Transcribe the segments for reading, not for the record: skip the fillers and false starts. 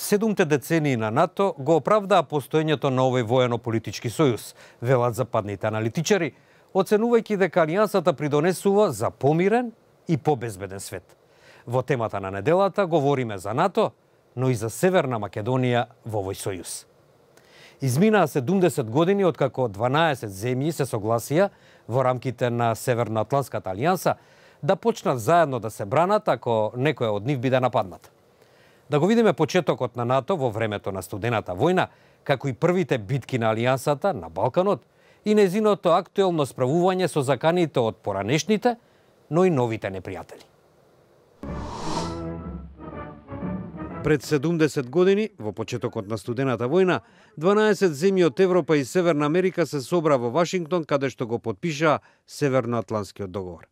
7 децении на НАТО го оправдаа постоењето на овој воено-политички сојуз, велат западните аналитичари, оценувајќи дека алијансата придонесува за помирен и побезбеден свет. Во темата на неделата говориме за НАТО, но и за Северна Македонија во овој сојуз. Изминаа 70 години откако 12 земји се согласија во рамките на Северноатлантската алијанса да почнат заедно да се бранат ако некоја од нив биде нападнат. Да го видиме почетокот на НАТО во времето на студената војна, како и првите битки на алијансата на Балканот и незиното актуелно справување со заканите од поранешните, но и новите непријатели. Пред 70 години, во почетокот на студената војна, 12 земји од Европа и Северна Америка се собра во Вашингтон, каде што го потпишаа Северноатлантскиот договор.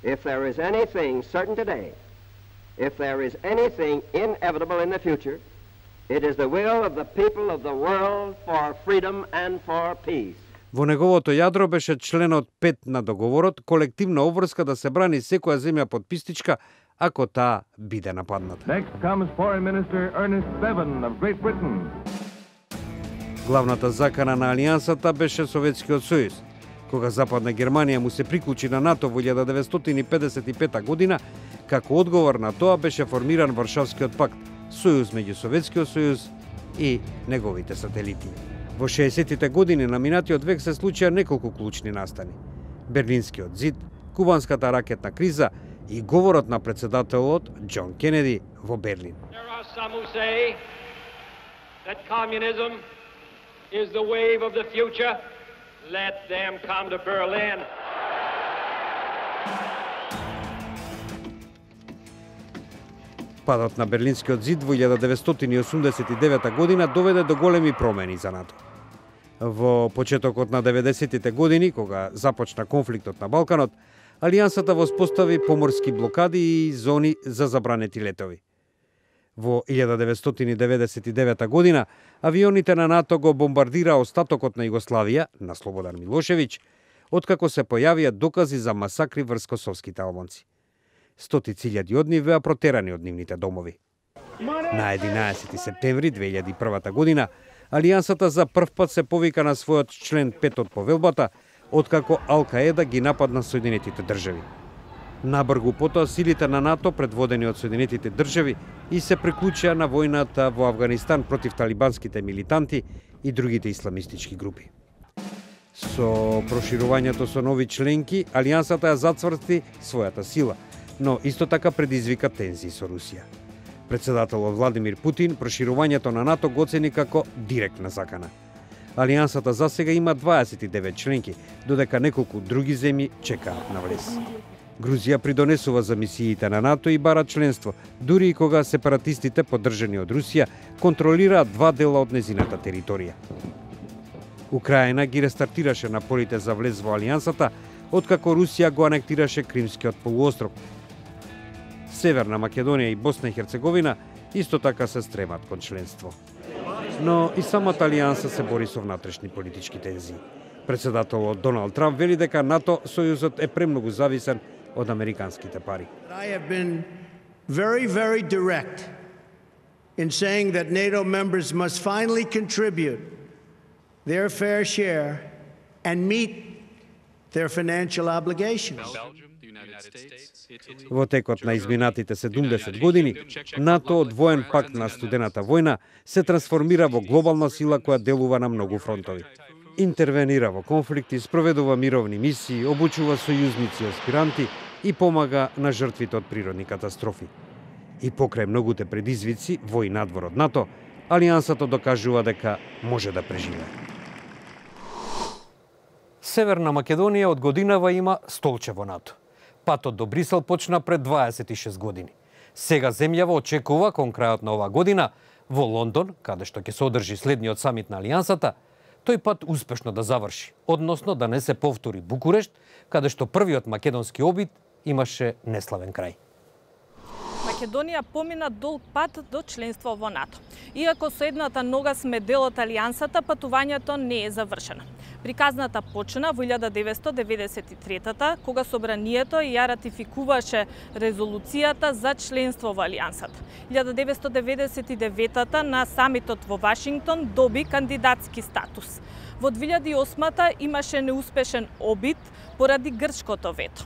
If there is anything certain today, if there is anything inevitable in the future, it is the will of the people of the world for freedom and for peace. Во неговото јадро беше членот 5 на договорот, колективна обврска да се брани секоја земја потписничка ако таа биде нападната. Next comes Foreign Minister Ernest Bevin of Great Britain. Главната закана на алијансата беше Советскиот сојуз. Кога Западна Германија му се приклучи на НАТО во 1955 година, како одговор на тоа беше формиран Варшавскиот пакт, сојуз меѓу Советскиот сојуз и неговите сателити. Во 60-тите години на минатиот век се случија неколку клучни настани. Берлинскиот зид, кубанската ракетна криза и говорот на председателот Џон Кенеди во Берлин. There are some who say that communism is the wave of the future. Let them come to Berlin. Падот на Берлинскиот зид во 1989 година доведе до големи промени за НАТО. Во почетокот на 90-тите години, кога започна конфликтот на Балканот, алијансата воспостави поморски блокади и зони за забранети летови. Во 1999 година, авионите на НАТО го бомбардира остатокот на Југославија, на Слободан Милошевиќ, откако се појавија докази за масакри врз косовските албанци. Стотици илјади од нив беа протерани од нивните домови. На 11 септември 2001 година, алијансата за прв пат се повика на својот член 5 од повелбата, откако Ал-Каеда ги нападна Соединетите држави. Набргу потоа силите на НАТО, предводени од Соединетите држави, и се приклучија на војната во Авганистан против талибанските милитанти и другите исламистички групи. Со проширувањето со нови членки, алијансата ја зацврсти својата сила, но исто така предизвика тензии со Русија. Председателот Владимир Путин проширувањето на НАТО го оцени како директна закана. Алијансата засега има 29 членки, додека неколку други земји чекаат на влез. Грузија придонесува за мисиите на НАТО и бара членство, дури и кога сепаратистите, поддржани од Русија, контролираат 2 дела од незината територија. Украина ги рестартираше напорите за влез во алијансата, откако Русија го анектираше Кримскиот полуостров. Северна Македонија и Босна и Херцеговина исто така се стремат кон членство. Но и самата алијанса се бори со внатрешни политички тензии. Председателот Доналд Трамп вели дека НАТО сојузот е премногу зависен од американските пари. I have been very direct in saying that NATO members must finally contribute their fair share and meet their financial obligations. Во текот на изминатите 70 години, НАТО од воен пакт на студената војна се трансформира во глобална сила која делува на многу фронтови. Интервенира во конфликти, спроведува мировни мисии, обучува сојузници и аспиранти и помага на жртвите од природни катастрофи. И покрај многуте предизвици во и надвор од НАТО, алијансата докажува дека може да преживее. Северна Македонија од годинава има столче во НАТО. Патот до Брисел почна пред 26 години. Сега земјава очекува кон крајот на оваа година во Лондон, каде што ќе се одржи следниот самит на алијансата, тој пат успешно да заврши, односно да не се повтори Букурешт, каде што првиот македонски обид имаше неславен крај. Македонија помина долг пат до членство во НАТО. Иако со едната нога сме дел од алијансата, патувањето не е завршено. Приказната почна во 1993-та, кога собранието ја ратификуваше резолуцијата за членство во Алијансата. 1999-та на самитот во Вашингтон доби кандидатски статус. Во 2008-та имаше неуспешен обид поради грчкото вето.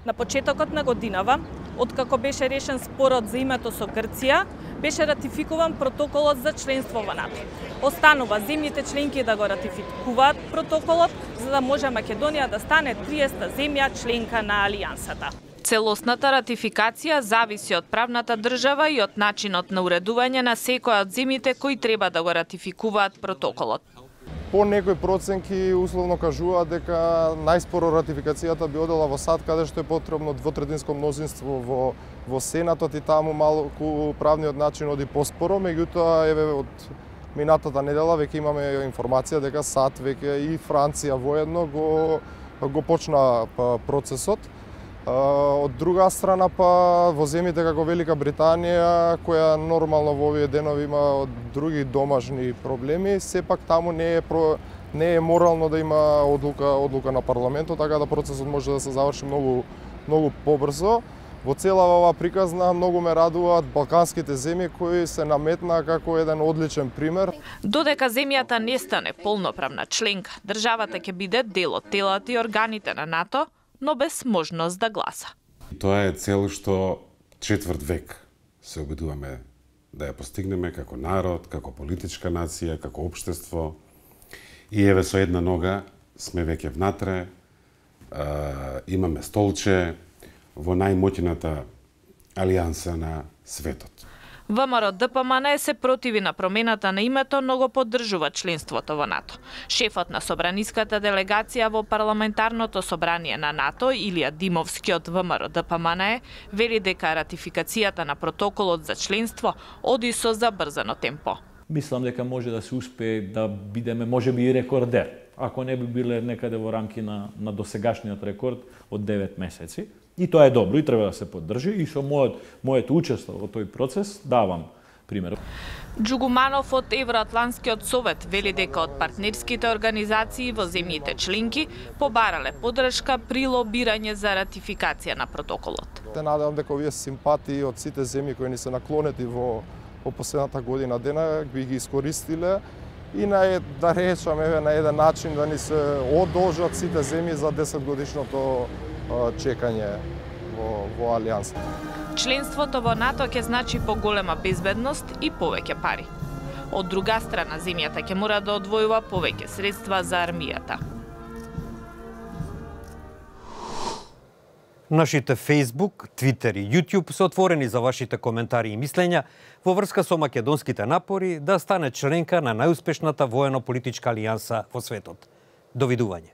На почетокот на годинава, откако беше решен спорот за името со Грција, беше ратификуван протоколот за членство во НАТО. Останува земјите членки да го ратификуваат протоколот, за да може Македонија да стане 30-та земја членка на Алијансата. Целосната ратификација зависи од правната држава и од начинот на уредување на секоја од земјите кои треба да го ратификуваат протоколот. По некои проценки условно кажуваат дека најспоро ратификацијата би одела во САД, каде што е потребно двотретинско мнозинство во Сенатот и таму малку правниот начин оди поспоро, меѓутоа еве од минатата недела веќе имаме информација дека САД веќе и Франција воедно го почна процесот. Од друга страна па во земјите како Велика Британија, која нормално во овие денови има други домашни проблеми, сепак таму не е морално да има одлука на парламентот, така да процесот може да се заврши многу побрзо. Во цела оваа приказна многу ме радуваат балканските земји кои се наметнаа како еден одличен пример. Додека земјата не стане полноправна членка, државата ќе биде дел од телата и органите на НАТО, но без можност да гласа. Тоа е цел што четврт век се обидуваме да ја постигнеме како народ, како политичка нација, како општество. И еве со една нога сме веќе внатре, имаме столче во најмоќната алијанса на светот. ВМРО-ДПМН се противи на промената на името, но го поддржува членството во НАТО. Шефот на собраниската делегација во парламентарното собрание на НАТО, Илија Димовски од ВМРО-ДПМН, вели дека ратификацијата на протоколот за членство оди со забрзано темпо. Мислам дека може да се успее да бидеме можеби и рекордер, ако не би биле некаде во рамки на досегашниот рекорд од 9 месеци. И тоа е добро и треба да се поддржи и со моето учество во тој процес давам пример. Джугуманов од Евроатланскиот совет вели дека од партнерските организации во земјите членки побарале поддршка при лобирање за ратификација на протоколот. Те надевам дека овие симпатии од сите земји кои ни се наклонети во последната година дена би ги искористиле и да речеме на еден начин да ни се одолжат сите земји за 10 годишното чекање во Алијансата. Членството во НАТО ќе значи поголема безбедност и повеќе пари. Од друга страна, земјата ќе мора да одвојува повеќе средства за армијата. Нашите Facebook, Twitter и YouTube се отворени за вашите коментари и мислења во врска со македонските напори да стане членка на најуспешната воено-политичка алијанса во светот. Довидување.